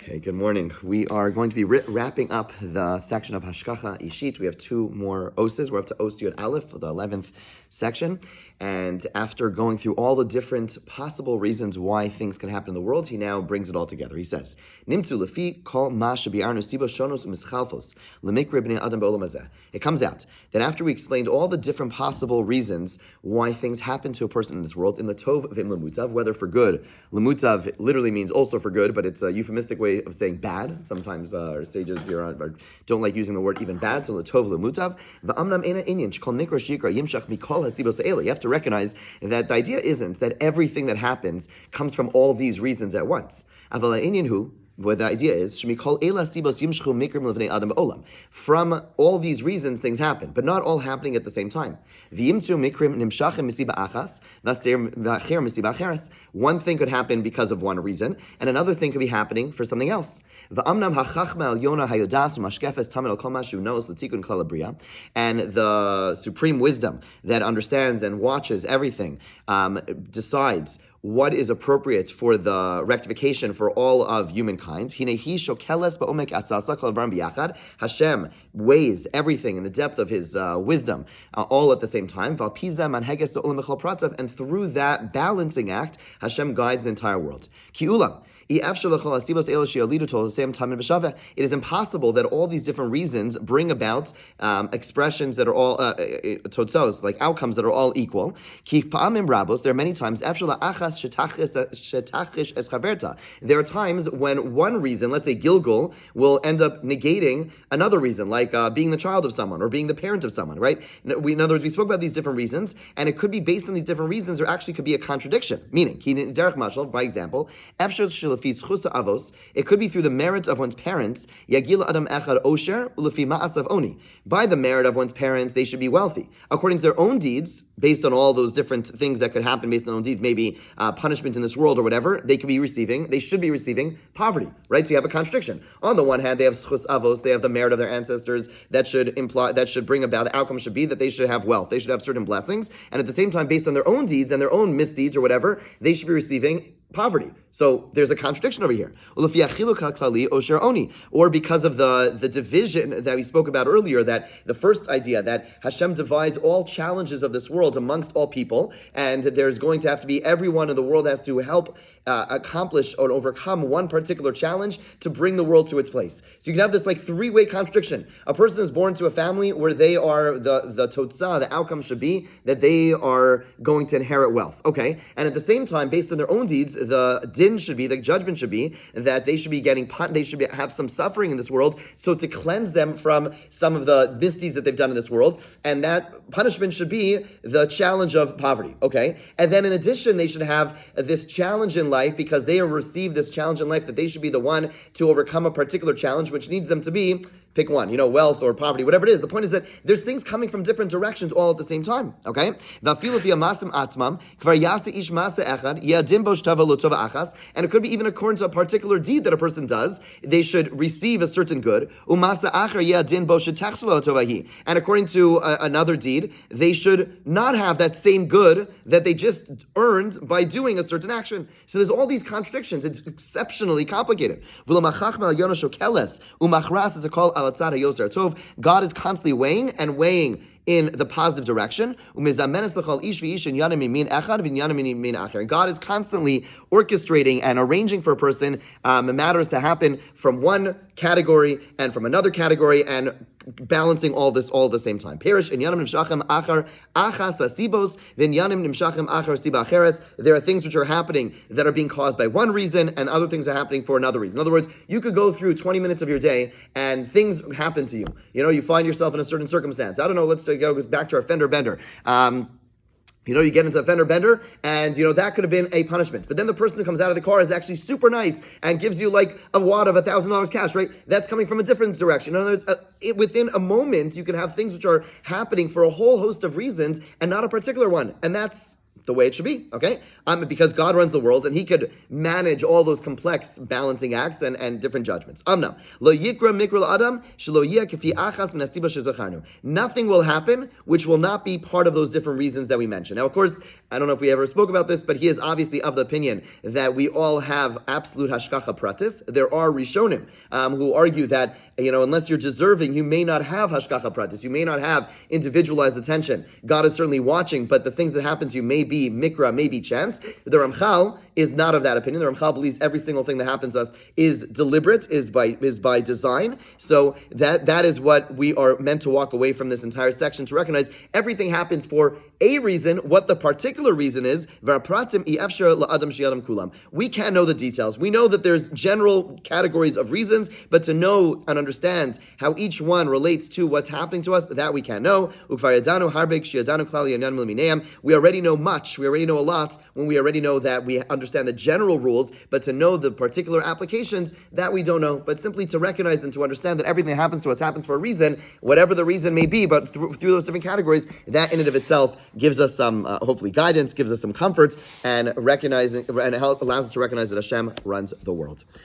Okay, good morning. We are going to be wrapping up the section of Hashkacha Ishit. We have two more oses. We're up to Os Yud Aleph, the 11th section. And after going through all the different possible reasons why things can happen in the world, he now brings it all together. He says, Nimtzu lefi kol ma shebi'arnu sibo shonos u'mischalfos lemikre b'nei adam b'olam hazeh. It comes out that after we explained all the different possible reasons why things happen to a person in this world, in the tov v'im lemutav, whether for good, lemutav literally means also for good, but it's a euphemistic way of saying bad. Sometimes our sages don't like using the word even bad, so letov lemutav. V'amnam ena inyan shekol mikra shikra yimshach mikol hasibos ha'ela. You have to recognize that the idea isn't that everything that happens comes from all these reasons at once. Aval ha'inyan hu, what the idea is, from all these reasons, things happen, but not all happening at the same time. One thing could happen because of one reason, and another thing could be happening for something else. And the supreme wisdom that understands and watches everything decides what is appropriate for the rectification for all of humankind. Hashem weighs everything in the depth of his wisdom, all at the same time. And through that balancing act, Hashem guides the entire world. It is impossible that all these different reasons bring about expressions that are all totzos, like outcomes that are all equal. There are many times there are times when one reason, let's say Gilgul, will end up negating another reason, like being the child of someone or being the parent of someone, right? In other words, we spoke about these different reasons, and it could be based on these different reasons, or actually could be a contradiction. Meaning, Derech Hashem, by example, it could be through the merit of one's parents. By the merit of one's parents, they should be wealthy. According to their own deeds, based on all those different things that could happen based on their own deeds, maybe punishment in this world or whatever, they should be receiving poverty, right? So you have a contradiction. On the one hand, they have schus avos, they have the merit of their ancestors, that should bring about, the outcome should be that they should have wealth, they should have certain blessings, and at the same time, based on their own deeds and their own misdeeds or whatever, they should be receiving poverty. So there's a contradiction over here. Or because of the division that we spoke about earlier, that the first idea that Hashem divides all challenges of this world amongst all people, and there's going to have to be everyone in the world has to help accomplish or overcome one particular challenge to bring the world to its place. So you can have this like three-way contradiction. A person is born to a family where they are the totzah, the outcome should be that they are going to inherit wealth. Okay, and at the same time, based on their own deeds, the din should be, the judgment should be that they should be have some suffering in this world, so to cleanse them from some of the misdeeds that they've done in this world, and that punishment should be the challenge of poverty, okay? And then in addition, they should have this challenge in life, because they have received this challenge in life, that they should be the one to overcome a particular challenge, which needs them to be, pick one, wealth or poverty, whatever it is. The point is that there's things coming from different directions all at the same time, okay? And it could be even according to a particular deed that a person does, they should receive a certain good. And according to another deed, they should not have that same good that they just earned by doing a certain action. So there's all these contradictions. It's exceptionally complicated. God is constantly weighing in the positive direction. And God is constantly orchestrating and arranging for a person matters to happen from one category and from another category, and balancing all this all at the same time. Perish in yanim nimshachem achar achas asibos v'inyanim nimshachem achar siba acheres. There are things which are happening that are being caused by one reason, and other things are happening for another reason. In other words, you could go through 20 minutes of your day and things happen to you. You find yourself in a certain circumstance. I don't know, let's go back to our fender bender. You get into a fender bender, and that could have been a punishment. But then the person who comes out of the car is actually super nice and gives you like a wad of $1,000 cash, right? That's coming from a different direction. In other words, within a moment, you can have things which are happening for a whole host of reasons and not a particular one. And that's the way it should be, okay? Because God runs the world and he could manage all those complex balancing acts and different judgments. Amna. Lo yikra mikra la'adam shelo yeh kefi achas min hasiba shezacharnu. Nothing will happen which will not be part of those different reasons that we mentioned. Now, of course, I don't know if we ever spoke about this, but he is obviously of the opinion that we all have absolute hashgacha pratis. There are Rishonim who argue that, unless you're deserving, you may not have hashgacha pratis. You may not have individualized attention. God is certainly watching, but the things that happen to you may be mikra, may be chance. The Ramchal is not of that opinion. The Ramchal believes every single thing that happens to us is deliberate, is by design. So that is what we are meant to walk away from this entire section, to recognize everything happens for a reason. What the particular reason is, we can't know the details. We know that there's general categories of reasons, but to know and understand how each one relates to what's happening to us, that we can't know. We already know much. We already know a lot when we already know that we understand the general rules, but to know the particular applications, that we don't know. But simply to recognize and to understand that everything that happens to us happens for a reason, whatever the reason may be, but through those different categories, that in and of itself gives us some, hopefully, guidance, gives us some comfort, and allows us to recognize that Hashem runs the world.